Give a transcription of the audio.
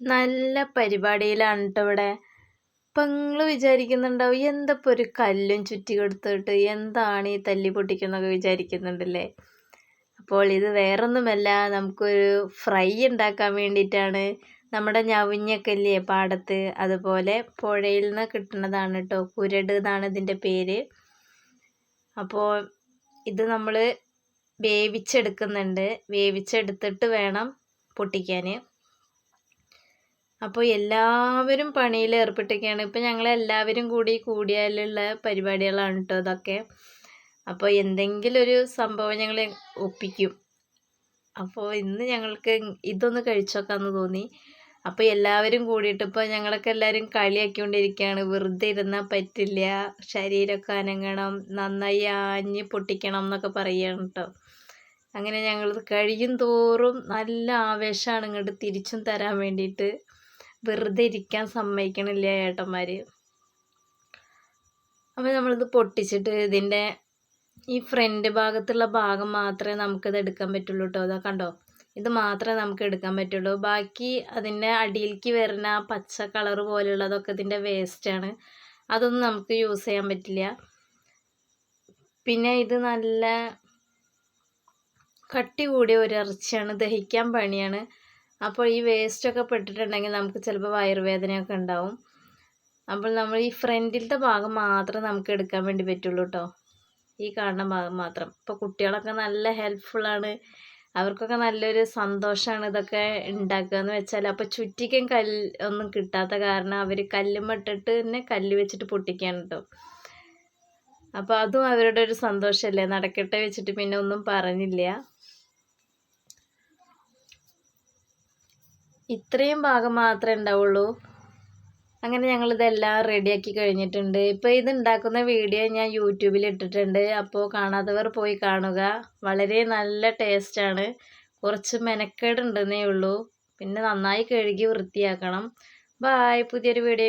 നല്ല പരിപാടിയിലാണ് ട്ടോ ഇവിടെ. ഇപ്പം നിങ്ങൾ വിചാരിക്കുന്നുണ്ടാവും എന്തപ്പോൾ ഒരു കല്ലും ചുറ്റി കൊടുത്തിട്ട് എന്താണ് ഈ തല്ലി പൊട്ടിക്കുന്നൊക്കെ വിചാരിക്കുന്നുണ്ടല്ലേ. അപ്പോൾ ഇത് വേറൊന്നുമല്ല, നമുക്കൊരു ഫ്രൈ ഉണ്ടാക്കാൻ വേണ്ടിയിട്ടാണ്. നമ്മുടെ ഞവഞ്ഞൊക്കെ ഇല്ലേ പാടത്ത്, അതുപോലെ പുഴയിൽ നിന്ന് കിട്ടുന്നതാണ് കേട്ടോ. കുരട് എന്നാണ് ഇതിൻ്റെ പേര്. അപ്പോൾ ഇത് നമ്മൾ വേവിച്ചെടുക്കുന്നുണ്ട്. വേവിച്ചെടുത്തിട്ട് വേണം പൊട്ടിക്കാൻ. അപ്പോൾ എല്ലാവരും പണിയിൽ ഏർപ്പെട്ടിരിക്കുകയാണ്. ഇപ്പം ഞങ്ങളെല്ലാവരും കൂടിയാലുള്ള പരിപാടികളാണ് കേട്ടോ ഇതൊക്കെ. അപ്പോൾ എന്തെങ്കിലും ഒരു സംഭവം ഞങ്ങൾ ഒപ്പിക്കും. അപ്പോൾ ഇന്ന് ഞങ്ങൾക്ക് ഇതൊന്ന് കഴിച്ചോക്കാമെന്ന് തോന്നി. അപ്പോൾ എല്ലാവരും കൂടിയിട്ട് ഇപ്പോൾ ഞങ്ങളൊക്കെ എല്ലാവരും കളിയാക്കിക്കൊണ്ടിരിക്കുകയാണ്. വെറുതെ ഇരുന്നാൽ പറ്റില്ല, ശരീരമൊക്കെ അനങ്ങണം, നന്നായി ആഞ്ഞ് പൊട്ടിക്കണം എന്നൊക്കെ പറയുകയാണ് കേട്ടോ. അങ്ങനെ ഞങ്ങൾ കഴിയും തോറും നല്ല ആവേശമാണ് ഇങ്ങോട്ട് തിരിച്ചും തരാൻ വേണ്ടിയിട്ട്. വെറുതെ ഇരിക്കാൻ സമ്മതിക്കണില്ല ഏട്ടന്മാർ. അപ്പോൾ നമ്മളിത് പൊട്ടിച്ചിട്ട് ഇതിൻ്റെ ഈ ഫ്രണ്ട് ഭാഗത്തുള്ള ഭാഗം മാത്രമേ നമുക്കിത് എടുക്കാൻ പറ്റുള്ളൂ കേട്ടോ. അതാ കണ്ടോ, ഇത് മാത്രമേ നമുക്ക് എടുക്കാൻ പറ്റുള്ളൂ. ബാക്കി അതിൻ്റെ അടിയിലേക്ക് വരുന്ന ആ പച്ച കളർ പോലെയുള്ളതൊക്കെ ഇതിൻ്റെ വേസ്റ്റാണ്. അതൊന്നും നമുക്ക് യൂസ് ചെയ്യാൻ പറ്റില്ല. പിന്നെ ഇത് നല്ല കട്ടി കൂടിയ ഒരു ഇറച്ചിയാണ്, ദഹിക്കാൻ പണിയാണ്. അപ്പോൾ ഈ വേസ്റ്റൊക്കെ പെട്ടിട്ടുണ്ടെങ്കിൽ നമുക്ക് ചിലപ്പോൾ വയറുവേദനയൊക്കെ ഉണ്ടാവും. അപ്പോൾ നമ്മൾ ഈ ഫ്രണ്ടിലത്തെ ഭാഗം മാത്രമേ നമുക്ക് എടുക്കാൻ വേണ്ടി പറ്റുള്ളൂ കേട്ടോ. ഈ കാണുന്ന ഭാഗം മാത്രം. ഇപ്പോൾ കുട്ടികളൊക്കെ നല്ല ഹെൽപ്ഫുള്ളാണ്, അവർക്കൊക്കെ നല്ലൊരു സന്തോഷമാണ് ഇതൊക്കെ ഉണ്ടാക്കുക എന്ന് വെച്ചാൽ. അപ്പോൾ ചുറ്റിക്കും ഒന്നും കിട്ടാത്ത കാരണം അവർ കല്ലുമ്മട്ടിട്ട് തന്നെ കല്ല് വെച്ചിട്ട് പൊട്ടിക്കുകയാണ് കേട്ടോ. അപ്പോൾ അതും അവരുടെ ഒരു സന്തോഷമല്ലേ. നടക്കട്ടെ വെച്ചിട്ട് പിന്നെ ഒന്നും പറഞ്ഞില്ല. ഇത്രയും ഭാഗം മാത്രമേ ഉണ്ടാവുള്ളൂ. അങ്ങനെ ഞങ്ങളിതെല്ലാം റെഡിയാക്കി കഴിഞ്ഞിട്ടുണ്ട്. ഇപ്പോൾ ഇത് ഉണ്ടാക്കുന്ന വീഡിയോ ഞാൻ യൂട്യൂബിൽ ഇട്ടിട്ടുണ്ട്. അപ്പോൾ കാണാത്തവർ പോയി കാണുക. വളരെ നല്ല ടേസ്റ്റാണ്. കുറച്ച് മെനക്കേടുണ്ടെന്നേ ഉള്ളൂ. പിന്നെ നന്നായി കഴുകി വൃത്തിയാക്കണം. ബായ്. പുതിയൊരു വീഡിയോ